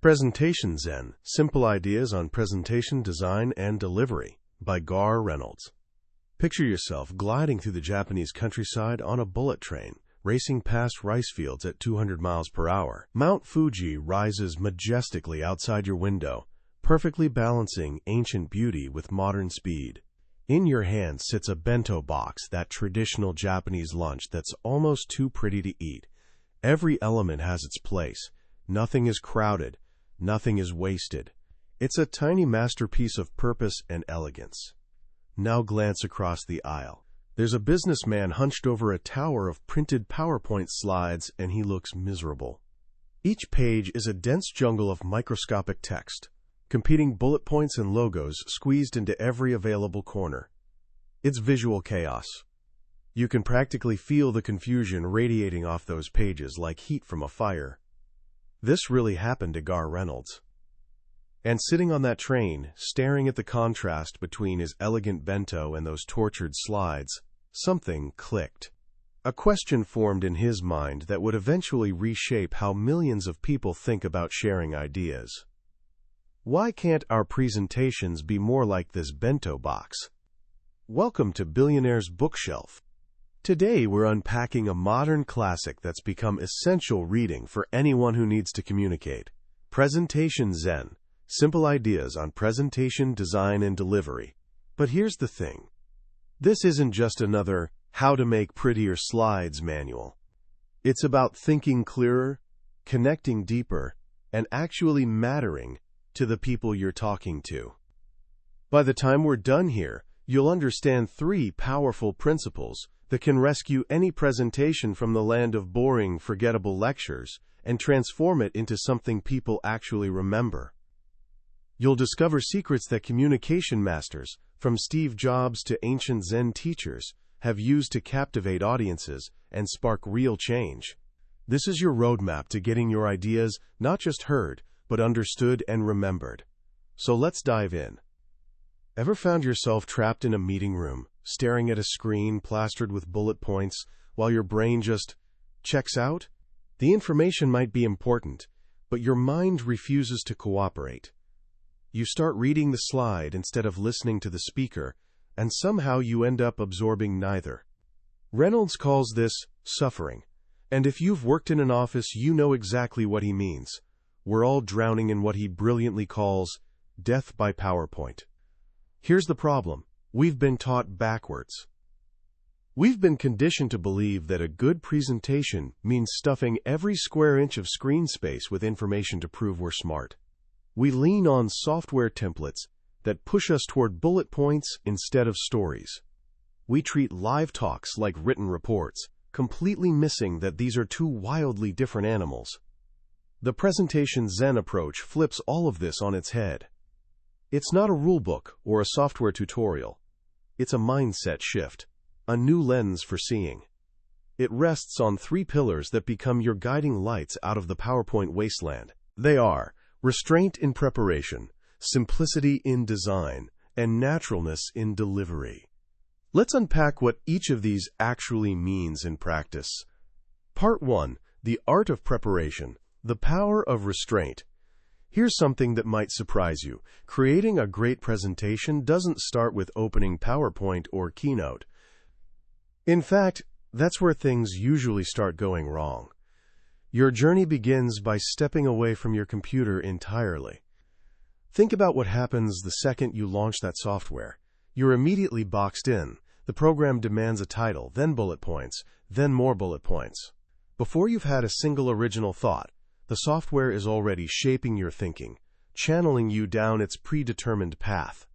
Presentation Zen, Simple Ideas on Presentation, Design, and Delivery by Garr Reynolds. Picture yourself gliding through the Japanese countryside on a bullet train, racing past rice fields at 200 miles per hour. Mount Fuji rises majestically outside your window, perfectly balancing ancient beauty with modern speed. In your hand sits a bento box, that traditional Japanese lunch that's almost too pretty to eat. Every element has its place. Nothing is crowded. Nothing is wasted. It's a tiny masterpiece of purpose and elegance. Now glance across the aisle. There's a businessman hunched over a tower of printed PowerPoint slides, and he looks miserable. Each page is a dense jungle of microscopic text, competing bullet points and logos squeezed into every available corner. It's visual chaos. You can practically feel the confusion radiating off those pages like heat from a fire. This really happened to Garr Reynolds. And sitting on that train, staring at the contrast between his elegant bento and those tortured slides, something clicked. A question formed in his mind that would eventually reshape how millions of people think about sharing ideas. Why can't our presentations be more like this bento box? Welcome to Billionaire's Bookshelf. Today we're unpacking a modern classic that's become essential reading for anyone who needs to communicate. Presentation Zen, Simple Ideas on Presentation, Design, and Delivery. But here's the thing. This isn't just another how to make prettier slides manual. It's about thinking clearer, connecting deeper, and actually mattering to the people you're talking to. By the time we're done here, you'll understand 3 powerful principles that can rescue any presentation from the land of boring, forgettable lectures and transform it into something people actually remember. You'll discover secrets that communication masters, from Steve Jobs to ancient Zen teachers, have used to captivate audiences and spark real change. This is your roadmap to getting your ideas not just heard, but understood and remembered. So let's dive in. Ever found yourself trapped in a meeting room, staring at a screen plastered with bullet points, while your brain just checks out? The information might be important, but your mind refuses to cooperate. You start reading the slide instead of listening to the speaker, and somehow you end up absorbing neither. Reynolds calls this suffering, and if you've worked in an office, you know exactly what he means. We're all drowning in what he brilliantly calls death by PowerPoint. Here's the problem. We've been taught backwards. We've been conditioned to believe that a good presentation means stuffing every square inch of screen space with information to prove we're smart. We lean on software templates that push us toward bullet points instead of stories. We treat live talks like written reports, completely missing that these are 2 wildly different animals. The Presentation Zen approach flips all of this on its head. It's not a rulebook or a software tutorial. It's a mindset shift, a new lens for seeing. It rests on 3 pillars that become your guiding lights out of the PowerPoint wasteland. They are restraint in preparation, simplicity in design, and naturalness in delivery. Let's unpack what each of these actually means in practice. Part 1. The art of preparation, the power of restraint. Here's something that might surprise you. Creating a great presentation doesn't start with opening PowerPoint or Keynote. In fact, that's where things usually start going wrong. Your journey begins by stepping away from your computer entirely. Think about what happens the second you launch that software. You're immediately boxed in. The program demands a title, then bullet points, then more bullet points. Before you've had a single original thought, the software is already shaping your thinking, channeling you down its predetermined path.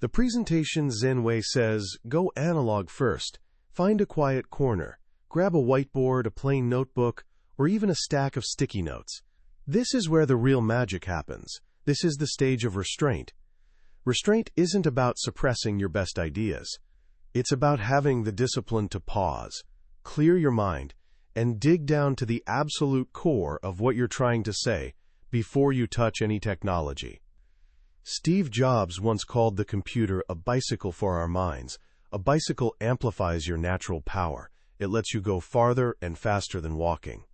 The Presentation Zen way says, go analog first. Find a quiet corner. Grab a whiteboard, a plain notebook, or even a stack of sticky notes. This is where the real magic happens. This is the stage of restraint. Restraint isn't about suppressing your best ideas. It's about having the discipline to pause, clear your mind, and dig down to the absolute core of what you're trying to say before you touch any technology. Steve Jobs once called the computer a bicycle for our minds. A bicycle amplifies your natural power. It lets you go farther and faster than walking.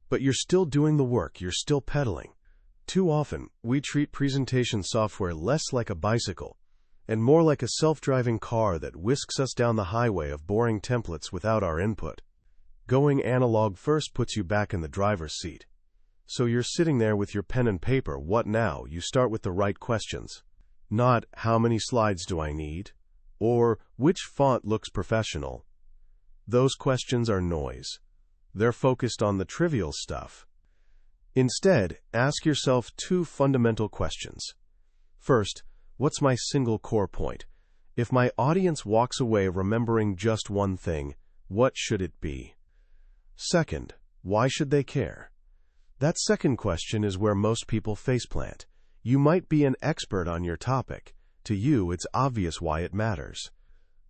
But you're still doing the work, you're still pedaling. Too often, we treat presentation software less like a bicycle and more like a self-driving car that whisks us down the highway of boring templates without our input. Going analog first puts you back in the driver's seat. So you're sitting there with your pen and paper. What now? You start with the right questions. Not, how many slides do I need? Or, which font looks professional? Those questions are noise. They're focused on the trivial stuff. Instead, ask yourself two fundamental questions. First, what's my single core point? If my audience walks away remembering just one thing, what should it be? Second, why should they care? That second question is where most people faceplant. You might be an expert on your topic. To you, it's obvious why it matters.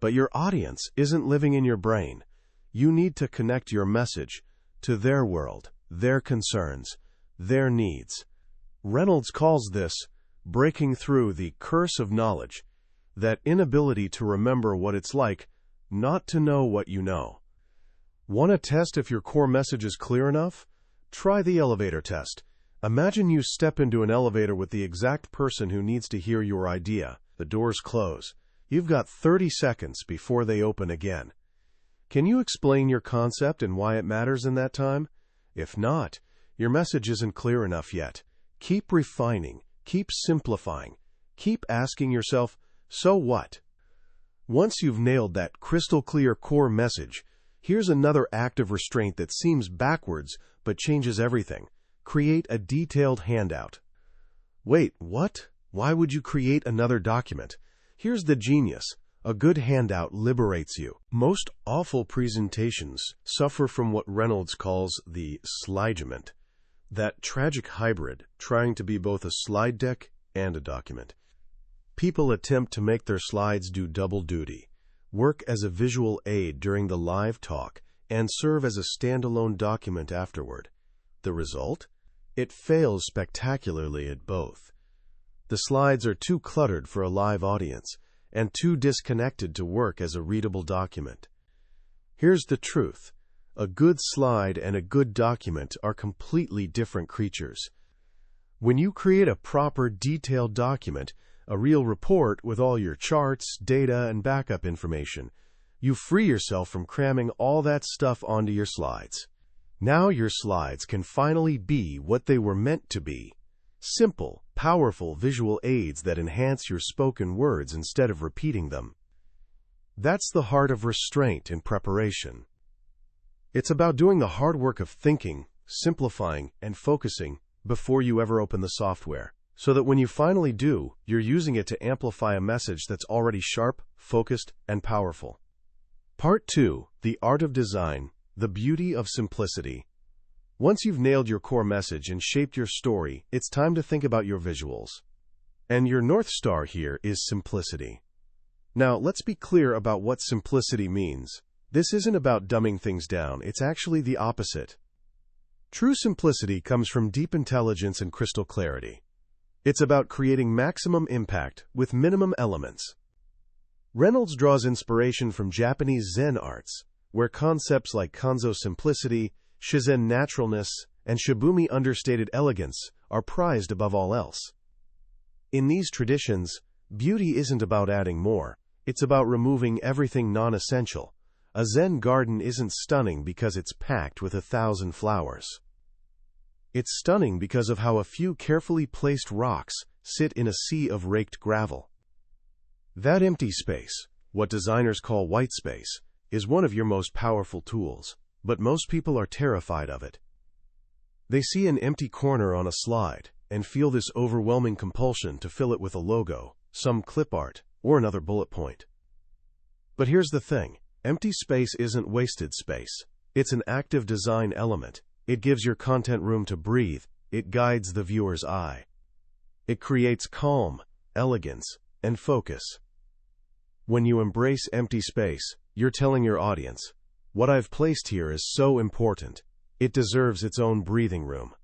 But your audience isn't living in your brain. You need to connect your message to their world, their concerns, their needs. Reynolds calls this breaking through the curse of knowledge, that inability to remember what it's like not to know what you know. Want to test if your core message is clear enough? Try the elevator test. Imagine you step into an elevator with the exact person who needs to hear your idea. The doors close. You've got 30 seconds before they open again. Can you explain your concept and why it matters in that time? If not, your message isn't clear enough yet. Keep refining, keep simplifying, keep asking yourself, so what? Once you've nailed that crystal clear core message, here's another act of restraint that seems backwards but changes everything. Create a detailed handout. Wait, what? Why would you create another document? Here's the genius. A good handout liberates you. Most awful presentations suffer from what Reynolds calls the slidegement, that tragic hybrid trying to be both a slide deck and a document. People attempt to make their slides do double duty, work as a visual aid during the live talk, and serve as a standalone document afterward. The result? It fails spectacularly at both. The slides are too cluttered for a live audience, and too disconnected to work as a readable document. Here's the truth. A good slide and a good document are completely different creatures. When you create a proper, detailed document, a real report with all your charts, data, and backup information, you free yourself from cramming all that stuff onto your slides. Now your slides can finally be what they were meant to be. Simple, powerful visual aids that enhance your spoken words instead of repeating them. That's the heart of restraint in preparation. It's about doing the hard work of thinking, simplifying, and focusing before you ever open the software, so that when you finally do, you're using it to amplify a message that's already sharp, focused, and powerful. Part 2, The Art of Design, the Beauty of Simplicity. Once you've nailed your core message and shaped your story, it's time to think about your visuals. And your North Star here is simplicity. Now, let's be clear about what simplicity means. This isn't about dumbing things down, it's actually the opposite. True simplicity comes from deep intelligence and crystal clarity. It's about creating maximum impact with minimum elements. Reynolds draws inspiration from Japanese Zen arts, where concepts like kanzo simplicity, shizen naturalness, and shibumi understated elegance are prized above all else. In these traditions, beauty isn't about adding more, it's about removing everything non-essential. A Zen garden isn't stunning because it's packed with 1,000 flowers. It's stunning because of how a few carefully placed rocks sit in a sea of raked gravel. That empty space, what designers call white space, is one of your most powerful tools. But most people are terrified of it. They see an empty corner on a slide and feel this overwhelming compulsion to fill it with a logo, some clip art, or another bullet point. But here's the thing. Empty space isn't wasted space. It's an active design element. It gives your content room to breathe. It guides the viewer's eye. It creates calm, elegance, and focus. When you embrace empty space, you're telling your audience, what I've placed here is so important. It deserves its own breathing room.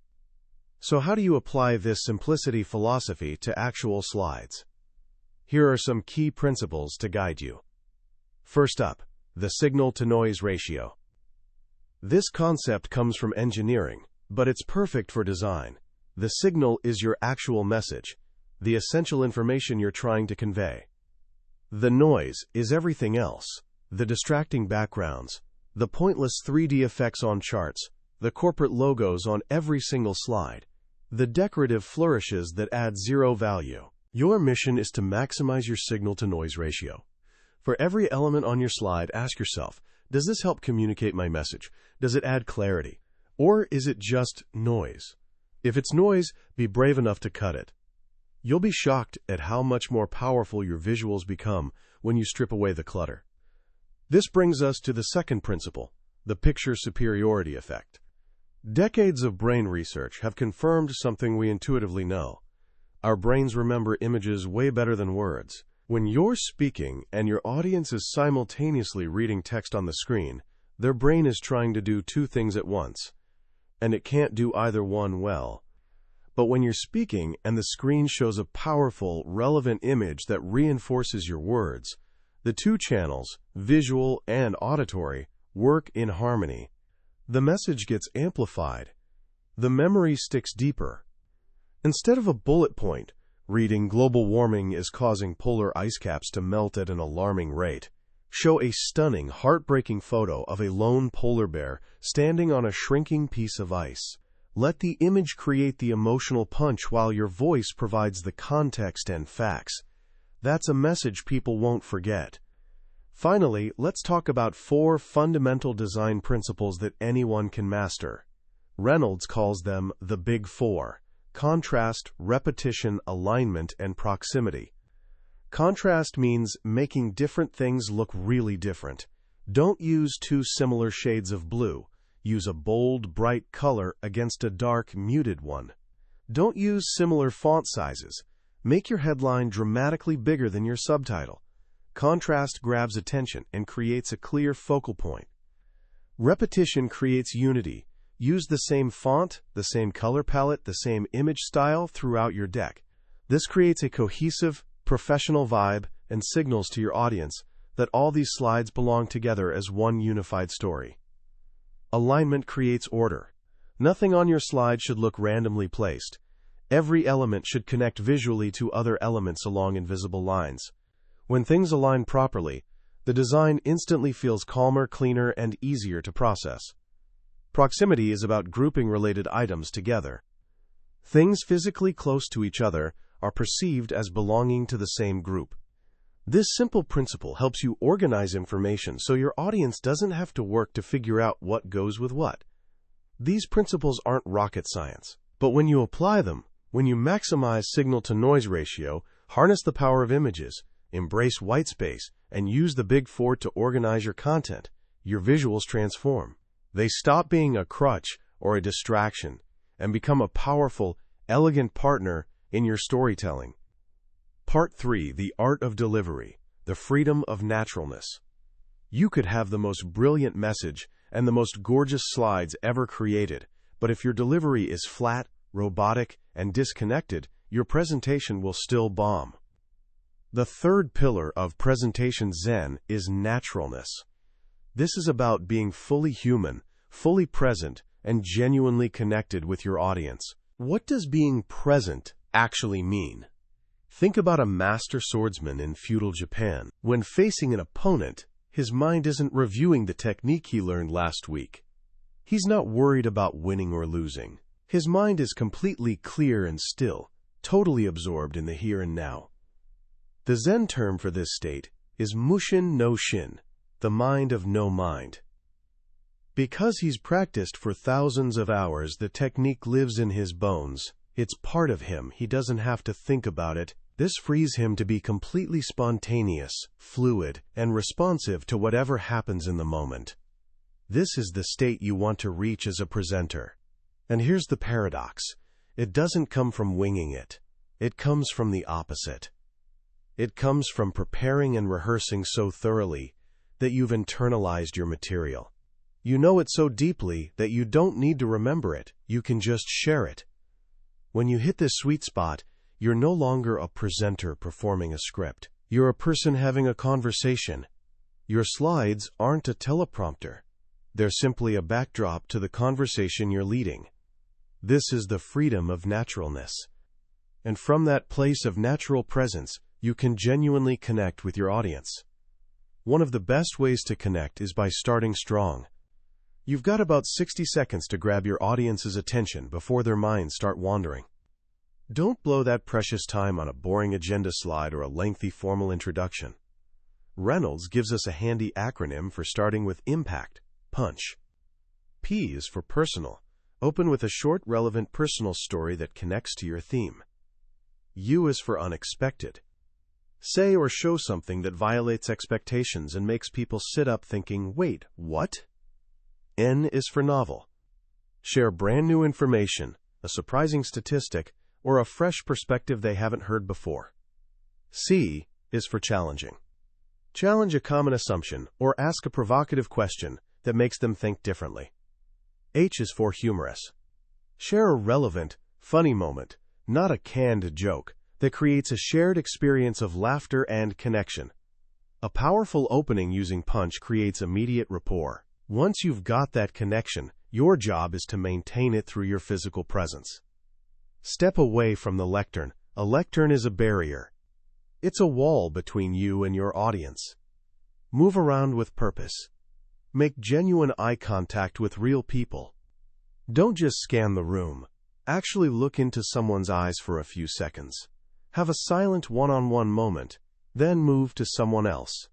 So how do you apply this simplicity philosophy to actual slides? Here are some key principles to guide you. First up, the signal-to-noise ratio. This concept comes from engineering, but it's perfect for design. The signal is your actual message, the essential information you're trying to convey. The noise is everything else, the distracting backgrounds, the pointless 3D effects on charts, the corporate logos on every single slide, the decorative flourishes that add zero value. Your mission is to maximize your signal-to-noise ratio. For every element on your slide, ask yourself, does this help communicate my message? Does it add clarity? Or is it just noise? If it's noise, be brave enough to cut it. You'll be shocked at how much more powerful your visuals become when you strip away the clutter. This brings us to the second principle, the picture superiority effect. Decades of brain research have confirmed something we intuitively know. Our brains remember images way better than words. When you're speaking and your audience is simultaneously reading text on the screen, their brain is trying to do two things at once, and it can't do either one well. But when you're speaking and the screen shows a powerful, relevant image that reinforces your words, the two channels, visual and auditory, work in harmony. The message gets amplified. The memory sticks deeper. Instead of a bullet point, reading global warming is causing polar ice caps to melt at an alarming rate, show a stunning, heartbreaking photo of a lone polar bear standing on a shrinking piece of ice. Let the image create the emotional punch while your voice provides the context and facts. That's a message people won't forget. Finally, let's talk about 4 fundamental design principles that anyone can master. Reynolds calls them the Big Four: contrast, repetition, alignment, and proximity. Contrast means making different things look really different. Don't use 2 similar shades of blue. Use a bold, bright color against a dark, muted one. Don't use similar font sizes. Make your headline dramatically bigger than your subtitle. Contrast grabs attention and creates a clear focal point. Repetition creates unity. Use the same font, the same color palette, the same image style throughout your deck. This creates a cohesive, professional vibe and signals to your audience that all these slides belong together as one unified story. Alignment creates order. Nothing on your slide should look randomly placed. Every element should connect visually to other elements along invisible lines. When things align properly, the design instantly feels calmer, cleaner, and easier to process. Proximity is about grouping related items together. Things physically close to each other are perceived as belonging to the same group. This simple principle helps you organize information so your audience doesn't have to work to figure out what goes with what. These principles aren't rocket science, but when you apply them, when you maximize signal-to-noise ratio, harness the power of images, embrace white space, and use the Big Four to organize your content, your visuals transform. They stop being a crutch or a distraction and become a powerful, elegant partner in your storytelling. Part 3: The Art of Delivery, the Freedom of Naturalness. You could have the most brilliant message and the most gorgeous slides ever created, but if your delivery is flat, robotic, and disconnected, your presentation will still bomb. The third pillar of presentation Zen is naturalness. This is about being fully human, fully present, and genuinely connected with your audience. What does being present actually mean? Think about a master swordsman in feudal Japan. When facing an opponent, his mind isn't reviewing the technique he learned last week. He's not worried about winning or losing. His mind is completely clear and still, totally absorbed in the here and now. The Zen term for this state is Mushin no Shin, the mind of no mind. Because he's practiced for thousands of hours, the technique lives in his bones. It's part of him. He doesn't have to think about it. This frees him to be completely spontaneous, fluid, and responsive to whatever happens in the moment. This is the state you want to reach as a presenter. And here's the paradox. It doesn't come from winging it. It comes from the opposite. It comes from preparing and rehearsing so thoroughly that you've internalized your material. You know it so deeply that you don't need to remember it. You can just share it. When you hit this sweet spot, you're no longer a presenter performing a script. You're a person having a conversation. Your slides aren't a teleprompter. They're simply a backdrop to the conversation you're leading. This is the freedom of naturalness. And from that place of natural presence, you can genuinely connect with your audience. One of the best ways to connect is by starting strong. You've got about 60 seconds to grab your audience's attention before their minds start wandering. Don't blow that precious time on a boring agenda slide or a lengthy formal introduction. Reynolds gives us a handy acronym for starting with impact, punch. P is for personal. Open with a short, relevant personal story that connects to your theme. U is for unexpected. Say or show something that violates expectations and makes people sit up thinking, wait, what? N is for novel. Share brand new information, a surprising statistic, or a fresh perspective they haven't heard before. C is for challenging. Challenge a common assumption or ask a provocative question that makes them think differently. H is for humorous. Share a relevant, funny moment, not a canned joke, that creates a shared experience of laughter and connection. A powerful opening using punch creates immediate rapport. Once you've got that connection, your job is to maintain it through your physical presence. Step away from the lectern. A lectern is a barrier. It's a wall between you and your audience. Move around with purpose. Make genuine eye contact with real people. Don't just scan the room. Actually look into someone's eyes for a few seconds. Have a silent one-on-one moment, then move to someone else.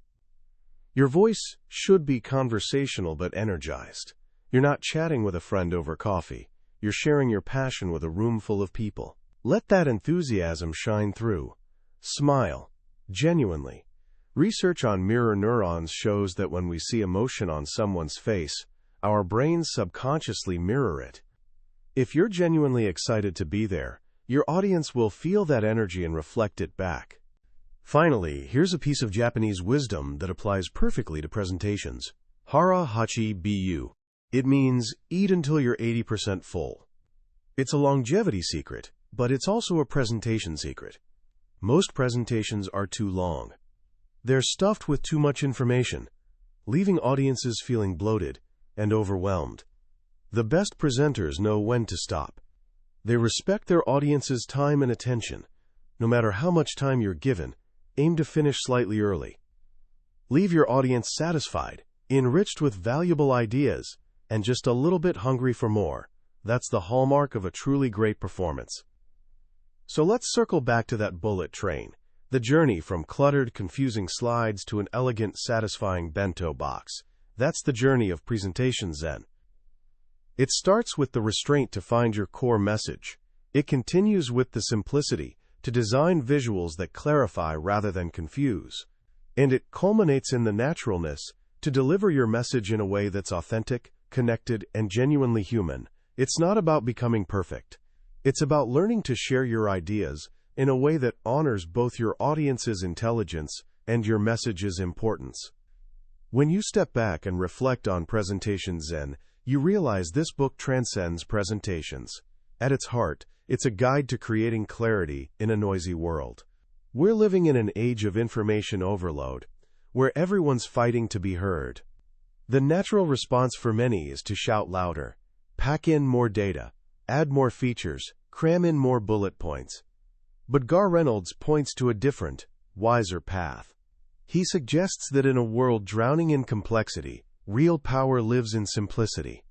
Your voice should be conversational but energized. You're not chatting with a friend over coffee. You're sharing your passion with a room full of people. Let that enthusiasm shine through. Smile. Genuinely. Research on mirror neurons shows that when we see emotion on someone's face, our brains subconsciously mirror it. If you're genuinely excited to be there, your audience will feel that energy and reflect it back. Finally, here's a piece of Japanese wisdom that applies perfectly to presentations. Hara hachi bu. It means eat until you're 80% full. It's a longevity secret, but it's also a presentation secret. Most presentations are too long. They're stuffed with too much information, leaving audiences feeling bloated and overwhelmed. The best presenters know when to stop. They respect their audience's time and attention. No matter how much time you're given, aim to finish slightly early. Leave your audience satisfied, enriched with valuable ideas, and just a little bit hungry for more. That's the hallmark of a truly great performance. So let's circle back to that bullet train, the journey from cluttered, confusing slides to an elegant, satisfying bento box. That's the journey of presentation Zen. It starts with the restraint to find your core message. It continues with the simplicity to design visuals that clarify rather than confuse. And it culminates in the naturalness to deliver your message in a way that's authentic, connected, and genuinely human. It's not about becoming perfect. It's about learning to share your ideas in a way that honors both your audience's intelligence and your message's importance. When you step back and reflect on Presentation Zen, you realize this book transcends presentations. At its heart, it's a guide to creating clarity in a noisy world. We're living in an age of information overload, where everyone's fighting to be heard. The natural response for many is to shout louder, pack in more data, add more features, cram in more bullet points. But Garr Reynolds points to a different, wiser path. He suggests that in a world drowning in complexity, real power lives in simplicity.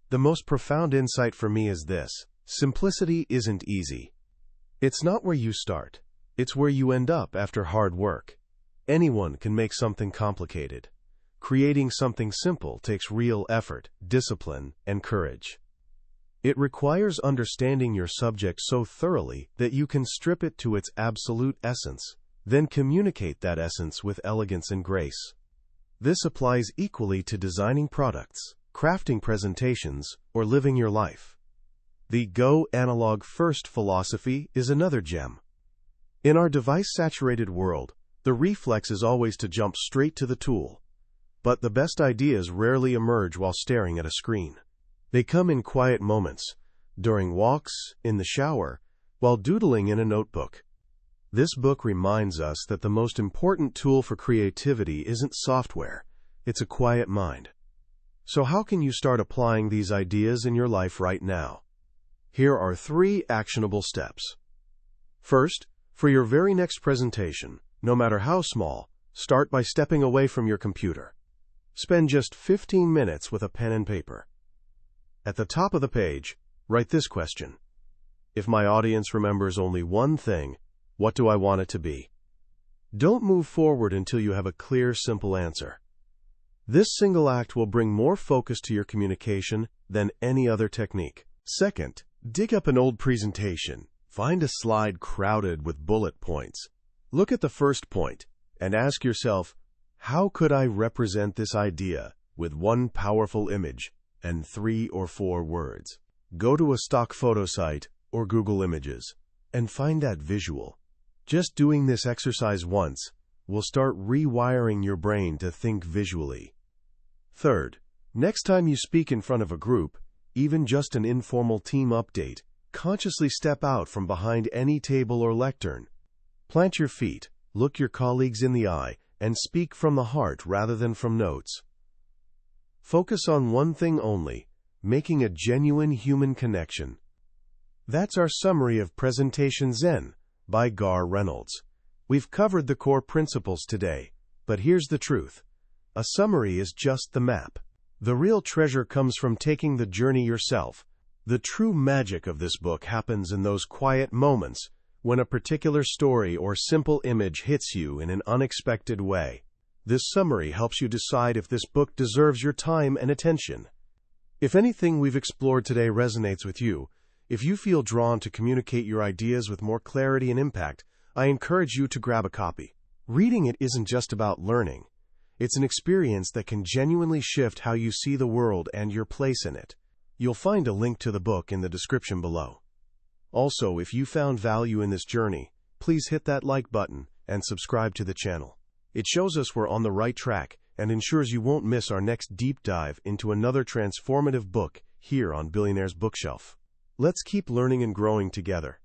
The most profound insight for me is this: simplicity isn't easy. It's not where you start. It's where you end up after hard work. Anyone can make something complicated. Creating something simple takes real effort, discipline, and courage. It requires understanding your subject so thoroughly that you can strip it to its absolute essence, then communicate that essence with elegance and grace. This applies equally to designing products, crafting presentations, or living your life. The Go Analog First philosophy is another gem. In our device-saturated world, the reflex is always to jump straight to the tool. But the best ideas rarely emerge while staring at a screen. They come in quiet moments, during walks, in the shower, while doodling in a notebook. This book reminds us that the most important tool for creativity isn't software, it's a quiet mind. So how can you start applying these ideas in your life right now? Here are 3 actionable steps. First, for your very next presentation, no matter how small, start by stepping away from your computer. Spend just 15 minutes with a pen and paper. At the top of the page, write this question: if my audience remembers only one thing, what do I want it to be? Don't move forward until you have a clear, simple answer. This single act will bring more focus to your communication than any other technique. Second, dig up an old presentation. Find a slide crowded with bullet points. Look at the first point and ask yourself, how could I represent this idea with one powerful image and 3 or 4 words? Go to a stock photo site or Google Images and find that visual. Just doing this exercise once will start rewiring your brain to think visually. Third, next time you speak in front of a group, even just an informal team update, consciously step out from behind any table or lectern. Plant your feet, look your colleagues in the eye, and speak from the heart rather than from notes. Focus on one thing only, making a genuine human connection. That's our summary of Presentation Zen by Garr Reynolds. We've covered the core principles today, but here's the truth. A summary is just the map. The real treasure comes from taking the journey yourself. The true magic of this book happens in those quiet moments when a particular story or simple image hits you in an unexpected way. This summary helps you decide if this book deserves your time and attention. If anything we've explored today resonates with you, if you feel drawn to communicate your ideas with more clarity and impact, I encourage you to grab a copy. Reading it isn't just about learning. It's an experience that can genuinely shift how you see the world and your place in it. You'll find a link to the book in the description below. Also, if you found value in this journey, please hit that like button and subscribe to the channel. It shows us we're on the right track and ensures you won't miss our next deep dive into another transformative book here on Billionaire's Bookshelf. Let's keep learning and growing together.